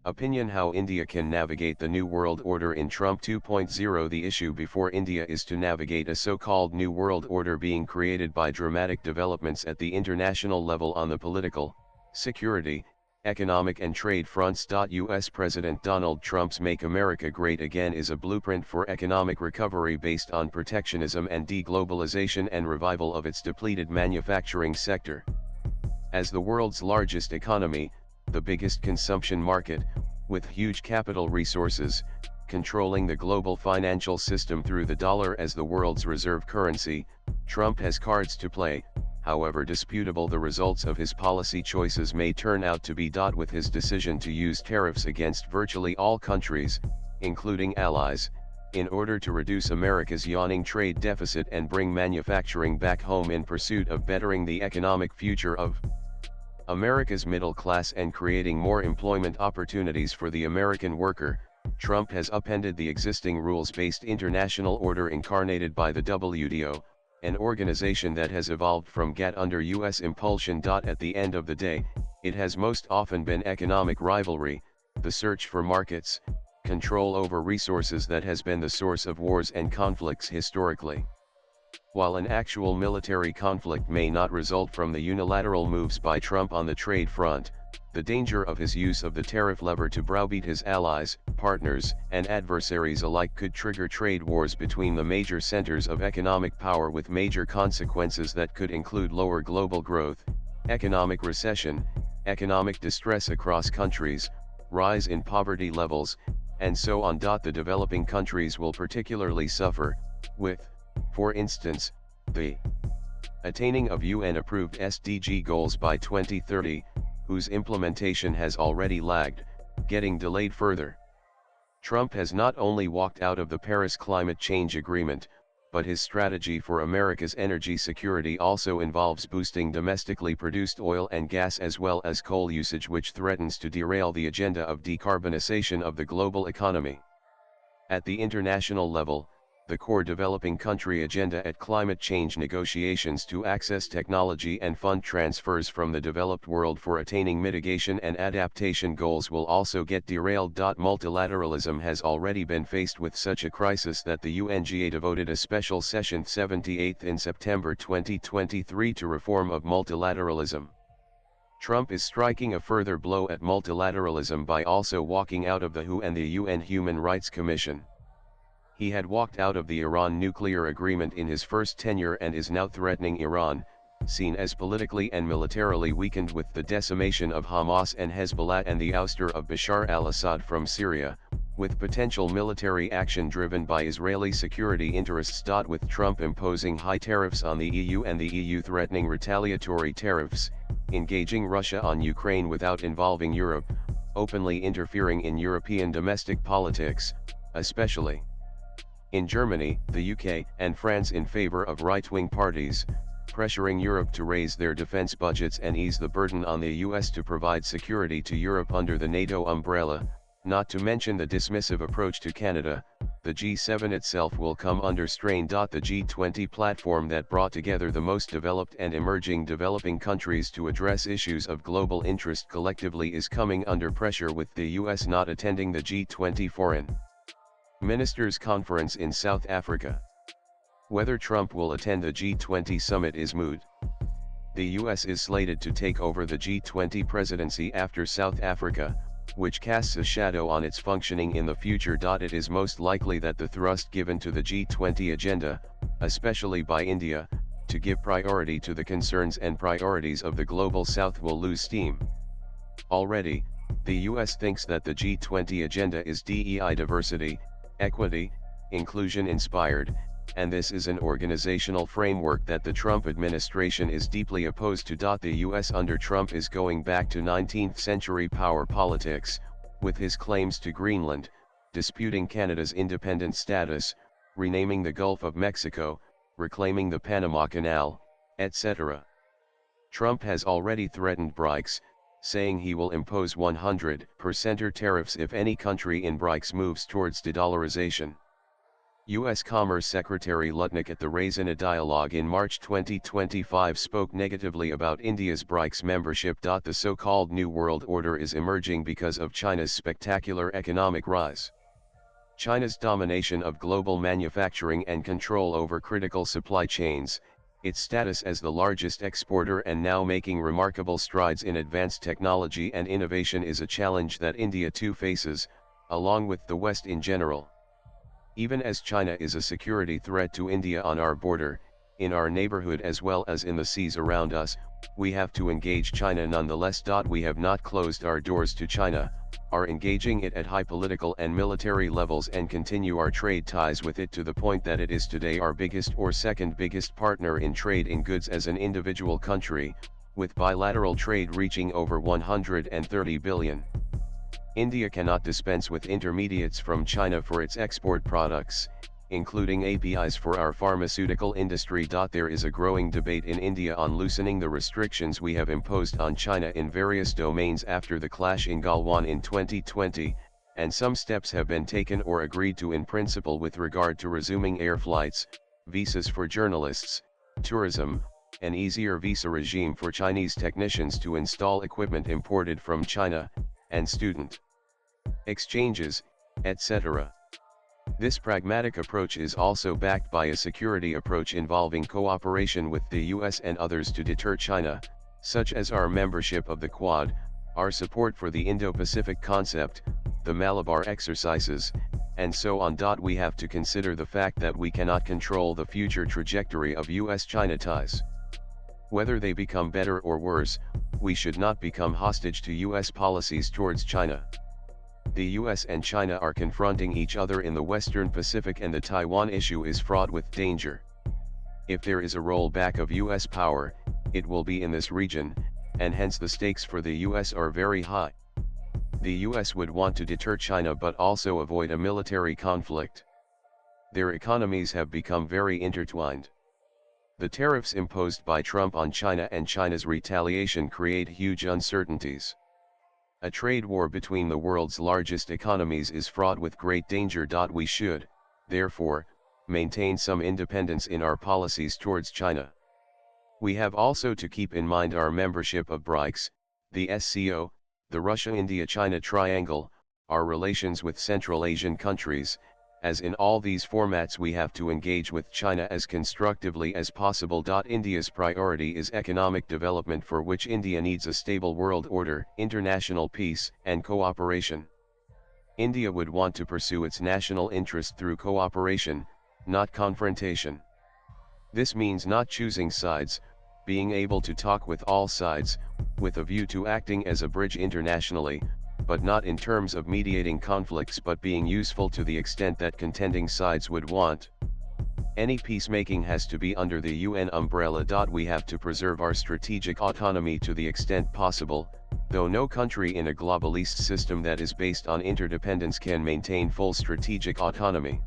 Opinion: How India can navigate the New World Order in Trump 2.0. The issue before India is to navigate a so-called New World Order being created by dramatic developments at the international level on the political, security, economic and trade fronts. US President Donald Trump's Make America Great Again is a blueprint for economic recovery based on protectionism and deglobalization and revival of its depleted manufacturing sector. As the world's largest economy, the biggest consumption market, with huge capital resources, controlling the global financial system through the dollar as the world's reserve currency, Trump has cards to play. However disputable the results of his policy choices may turn out to be. With his decision to use tariffs against virtually all countries, including allies, in order to reduce America's yawning trade deficit and bring manufacturing back home in pursuit of bettering the economic future of America's middle class and creating more employment opportunities for the American worker, Trump has upended the existing rules-based international order incarnated by the WTO, an organization that has evolved from GATT under U.S. impulsion. At the end of the day, it has most often been economic rivalry, the search for markets, control over resources that has been the source of wars and conflicts historically. While an actual military conflict may not result from the unilateral moves by Trump on the trade front, the danger of his use of the tariff lever to browbeat his allies, partners, and adversaries alike could trigger trade wars between the major centers of economic power, with major consequences that could include lower global growth, economic recession, economic distress across countries, rise in poverty levels, and so on. The developing countries will particularly suffer, with, for instance, the attaining of UN-approved SDG goals by 2030, whose implementation has already lagged, getting delayed further. Trump has not only walked out of the Paris Climate Change Agreement, but his strategy for America's energy security also involves boosting domestically produced oil and gas as well as coal usage, which threatens to derail the agenda of decarbonization of the global economy. At the international level, the core developing country agenda at climate change negotiations to access technology and fund transfers from the developed world for attaining mitigation and adaptation goals will also get derailed. Multilateralism has already been faced with such a crisis that the UNGA devoted a special session 78th in September 2023 to reform of multilateralism. Trump is striking a further blow at multilateralism by also walking out of the WHO and the UN Human Rights Commission. He had walked out of the Iran nuclear agreement in his first tenure and is now threatening Iran, seen as politically and militarily weakened with the decimation of Hamas and Hezbollah and the ouster of Bashar al-Assad from Syria, with potential military action driven by Israeli security interests. With Trump imposing high tariffs on the EU and the EU threatening retaliatory tariffs, engaging Russia on Ukraine without involving Europe, openly interfering in European domestic politics, especially in Germany, the UK, and France in favor of right-wing parties, pressuring Europe to raise their defense budgets and ease the burden on the US to provide security to Europe under the NATO umbrella, not to mention the dismissive approach to Canada. The G7 itself will come under strain. The G20 platform that brought together the most developed and emerging developing countries to address issues of global interest collectively is coming under pressure, with the US not attending the G20 Foreign Ministers Conference in South Africa. Whether Trump will attend the G20 summit is moot. The US is slated to take over the G20 presidency after South Africa, which casts a shadow on its functioning in the future. It is most likely that the thrust given to the G20 agenda, especially by India, to give priority to the concerns and priorities of the global South will lose steam. Already, the US thinks that the G20 agenda is DEI diversity, equity, inclusion inspired, and this is an organizational framework that the Trump administration is deeply opposed to. The US under Trump is going back to 19th century power politics, with his claims to Greenland, disputing Canada's independent status, renaming the Gulf of Mexico, reclaiming the Panama Canal, etc. Trump has already threatened BRICS, saying he will impose 100% tariffs if any country in BRICS moves towards de-dollarization. U.S. Commerce Secretary Lutnick at the Raisina Dialogue in March 2025 spoke negatively about India's BRICS membership. The so-called New World Order is emerging because of China's spectacular economic rise. China's domination of global manufacturing and control over critical supply chains, its status as the largest exporter and now making remarkable strides in advanced technology and innovation is a challenge that India too faces, along with the West in general. Even as China is a security threat to India on our border, in our neighborhood as well as in the seas around us, we have to engage China nonetheless. We have not closed our doors to China, are engaging it at high political and military levels and continue our trade ties with it to the point that it is today our biggest or second biggest partner in trade in goods as an individual country, with bilateral trade reaching over 130 billion. India cannot dispense with intermediates from China for its export products, including APIs for our pharmaceutical industry. There is a growing debate in India on loosening the restrictions we have imposed on China in various domains after the clash in Galwan in 2020, and some steps have been taken or agreed to in principle with regard to resuming air flights, visas for journalists, tourism, an easier visa regime for Chinese technicians to install equipment imported from China, and student exchanges, etc. This pragmatic approach is also backed by a security approach involving cooperation with the US and others to deter China, such as our membership of the Quad, our support for the Indo-Pacific concept, the Malabar exercises, and so on. We have to consider the fact that we cannot control the future trajectory of US-China ties. Whether they become better or worse, we should not become hostage to US policies towards China. The US and China are confronting each other in the Western Pacific, and the Taiwan issue is fraught with danger. If there is a rollback of US power, it will be in this region, and hence the stakes for the US are very high. The US would want to deter China but also avoid a military conflict. Their economies have become very intertwined. The tariffs imposed by Trump on China and China's retaliation create huge uncertainties. A trade war between the world's largest economies is fraught with great danger. We should, therefore, maintain some independence in our policies towards China. We have also to keep in mind our membership of BRICS, the SCO, the Russia-India-China triangle, our relations with Central Asian countries. As in all these formats, we have to engage with China as constructively as possible. India's priority is economic development, for which India needs a stable world order, international peace, and cooperation. India would want to pursue its national interest through cooperation, not confrontation. This means not choosing sides, being able to talk with all sides, with a view to acting as a bridge internationally, but not in terms of mediating conflicts, but being useful to the extent that contending sides would want. Any peacemaking has to be under the UN umbrella. We have to preserve our strategic autonomy to the extent possible, though no country in a globalist system that is based on interdependence can maintain full strategic autonomy.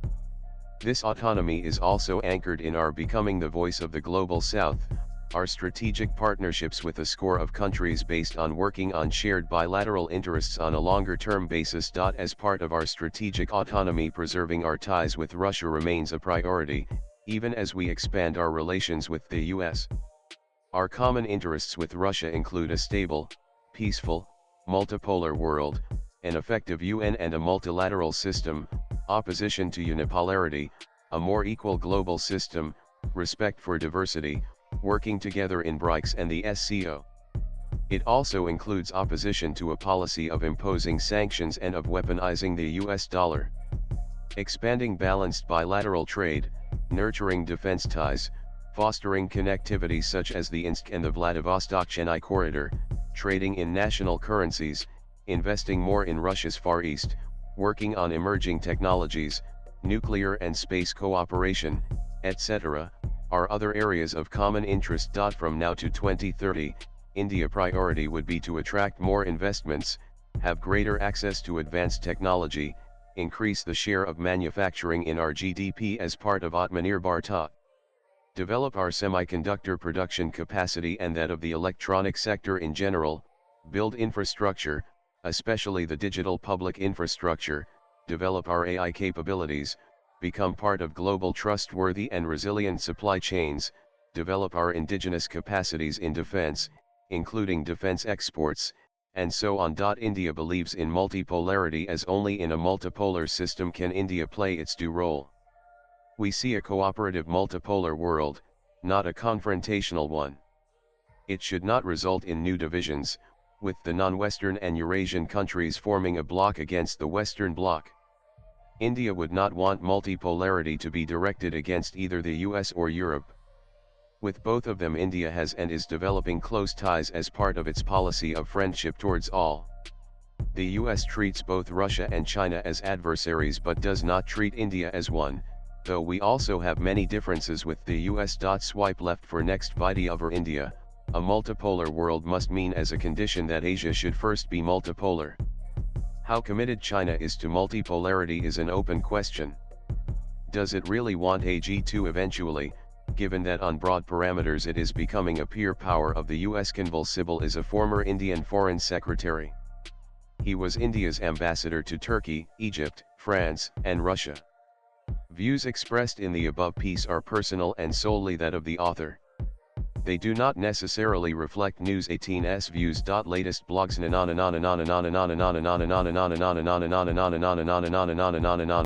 This autonomy is also anchored in our becoming the voice of the Global South, our strategic partnerships with a score of countries based on working on shared bilateral interests on a longer-term basis. As part of our strategic autonomy, preserving our ties with Russia remains a priority, even as we expand our relations with the US. Our common interests with Russia include a stable, peaceful, multipolar world, an effective UN and a multilateral system, opposition to unipolarity, a more equal global system, respect for diversity, working together in BRICS and the SCO. It also includes opposition to a policy of imposing sanctions and of weaponizing the US dollar. Expanding balanced bilateral trade, nurturing defense ties, fostering connectivity such as the Insk and the Vladivostok-Chennai corridor, trading in national currencies, investing more in Russia's Far East, working on emerging technologies, nuclear and space cooperation, etc., are other areas of common interest. From now to 2030, India priority would be to attract more investments, have greater access to advanced technology, increase the share of manufacturing in our GDP as part of Atmanirbhar Bharat, develop our semiconductor production capacity and that of the electronic sector in general, build infrastructure, especially the digital public infrastructure, develop our AI capabilities, become part of global trustworthy and resilient supply chains, develop our indigenous capacities in defense, including defense exports, and so on. India believes in multipolarity, as only in a multipolar system can India play its due role. We see a cooperative multipolar world, not a confrontational one. It should not result in new divisions, with the non-Western and Eurasian countries forming a bloc against the Western bloc. India would not want multipolarity to be directed against either the US or Europe. With both of them, India has and is developing close ties as part of its policy of friendship towards all. The US treats both Russia and China as adversaries but does not treat India as one, though we also have many differences with the US. Swipe left for next video over India. A multipolar world must mean as a condition that Asia should first be multipolar. How committed China is to multipolarity is an open question. Does it really want AG2 eventually, given that on broad parameters it is becoming a peer power of the US? Kanwal Sibal is a former Indian Foreign Secretary. He was India's ambassador to Turkey, Egypt, France, and Russia. Views expressed in the above piece are personal and solely that of the author. They do not necessarily reflect News 18's views. Latest blogs.